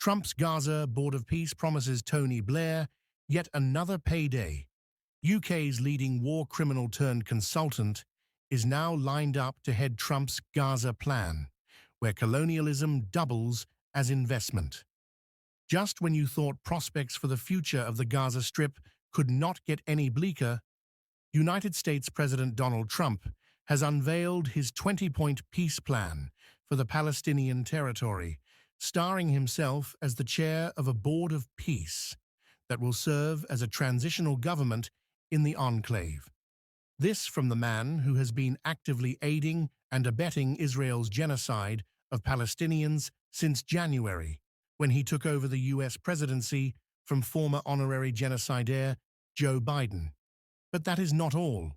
Trump's Gaza Board of Peace promises Tony Blair yet another payday. UK's leading war criminal turned consultant is now lined up to head Trump's Gaza plan, where colonialism doubles as investment. Just when you thought prospects for the future of the Gaza Strip could not get any bleaker, United States President Donald Trump has unveiled his 20-point peace plan for the Palestinian territory, starring himself as the chair of a board of peace that will serve as a transitional government in the enclave. This from the man who has been actively aiding and abetting Israel's genocide of Palestinians since January, when he took over the U.S. presidency from former honorary genocidaire Joe Biden. But that is not all.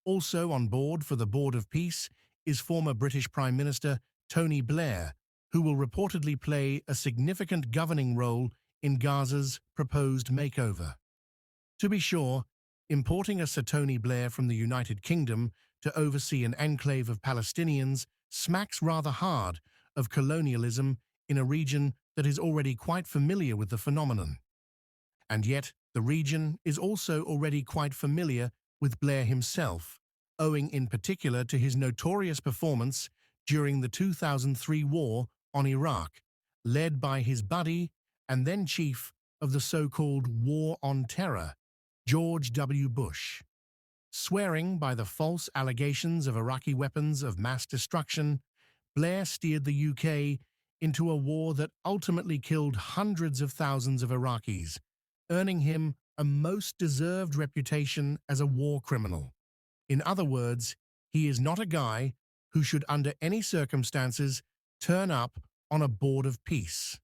Also on board for the Board of Peace is former British Prime Minister Tony Blair, who will reportedly play a significant governing role in Gaza's proposed makeover. To be sure, importing a Sir Tony Blair from the United Kingdom to oversee an enclave of Palestinians smacks rather hard of colonialism in a region that is already quite familiar with the phenomenon. And yet, the region is also already quite familiar with Blair himself, owing in particular to his notorious performance during the 2003 war on Iraq, led by his buddy and then chief of the so-called War on Terror, George W. Bush. Swearing by the false allegations of Iraqi weapons of mass destruction, Blair steered the UK into a war that ultimately killed hundreds of thousands of Iraqis, earning him a most deserved reputation as a war criminal. In other words, he is not a guy who should under any circumstances turn up on a board of peace.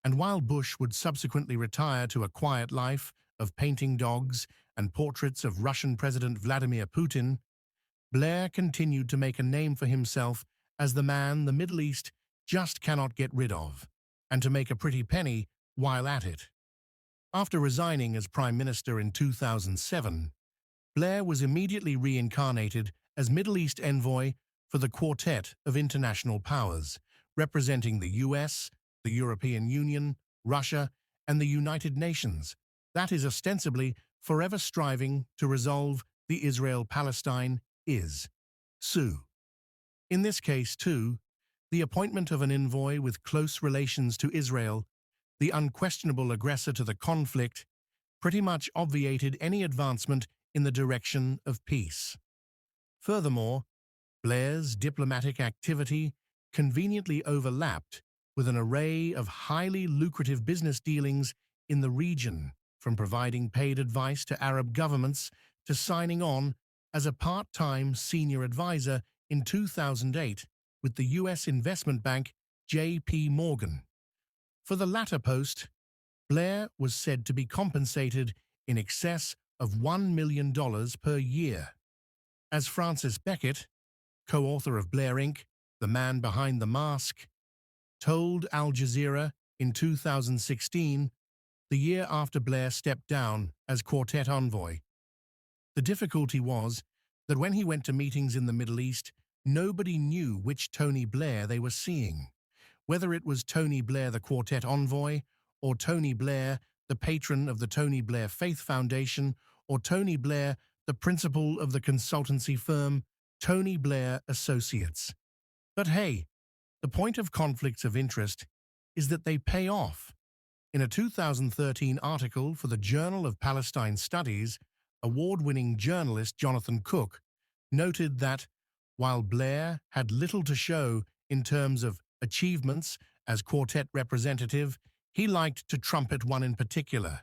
And while Bush would subsequently retire to a quiet life of painting dogs and portraits of Russian President Vladimir Putin, Blair continued to make a name for himself as the man the Middle East just cannot get rid of, and to make a pretty penny while at it. After resigning as Prime Minister in 2007, Blair was immediately reincarnated as Middle East envoy for the Quartet of International Powers, representing the US, the European Union, Russia, and the United Nations, that is ostensibly forever striving to resolve the Israel-Palestine issue. In this case, too, the appointment of an envoy with close relations to Israel, the unquestionable aggressor to the conflict, pretty much obviated any advancement in the direction of peace. Furthermore, Blair's diplomatic activity conveniently overlapped with an array of highly lucrative business dealings in the region, from providing paid advice to Arab governments to signing on as a part-time senior advisor in 2008 with the U.S. investment bank J.P. Morgan. For the latter post, Blair was said to be compensated in excess of $1 million per year. As Francis Beckett, co-author of Blair Inc., The Man Behind the Mask, told Al Jazeera in 2016, the year after Blair stepped down as Quartet envoy. The difficulty was that when he went to meetings in the Middle East, nobody knew which Tony Blair they were seeing, whether it was Tony Blair the Quartet envoy, or Tony Blair, the patron of the Tony Blair Faith Foundation, or Tony Blair, the principal of the consultancy firm Tony Blair Associates. But hey, the point of conflicts of interest is that they pay off. In a 2013 article for the Journal of Palestine Studies, award-winning journalist Jonathan Cook noted that, while Blair had little to show in terms of achievements as Quartet representative, he liked to trumpet one in particular: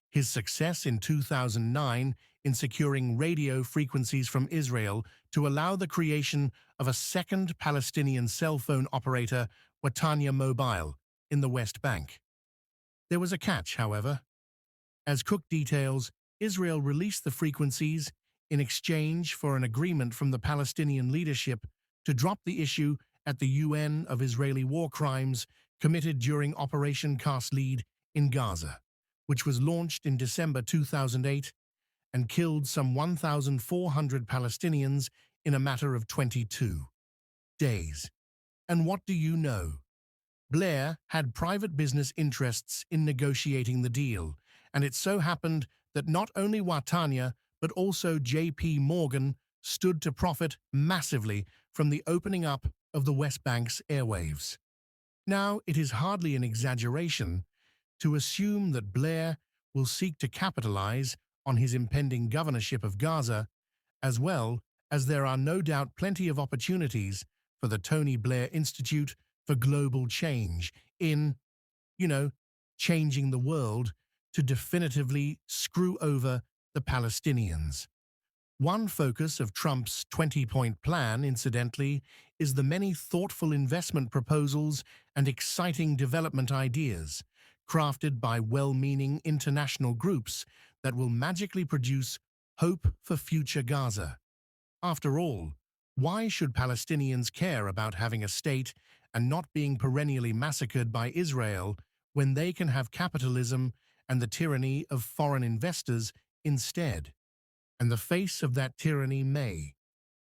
his success in 2009 in securing radio frequencies from Israel to allow the creation of a second Palestinian cell phone operator, Watanya Mobile, in the West Bank. There was a catch, however. As Cook details, Israel released the frequencies in exchange for an agreement from the Palestinian leadership to drop the issue at the UN of Israeli war crimes committed during Operation Cast Lead in Gaza, which was launched in December 2008 and killed some 1,400 Palestinians in a matter of 22 days. And what do you know? Blair had private business interests in negotiating the deal, and it so happened that not only Watanya but also J.P. Morgan stood to profit massively from the opening up of the West Bank's airwaves. Now, it is hardly an exaggeration to assume that Blair will seek to capitalize on his impending governorship of Gaza, as well as there are no doubt plenty of opportunities for the Tony Blair Institute for Global Change in, you know, changing the world to definitively screw over the Palestinians. One focus of Trump's 20-point plan, incidentally, is the many thoughtful investment proposals and exciting development ideas crafted by well-meaning international groups that will magically produce hope for future Gaza. After all, why should Palestinians care about having a state and not being perennially massacred by Israel when they can have capitalism and the tyranny of foreign investors instead? And the face of that tyranny may,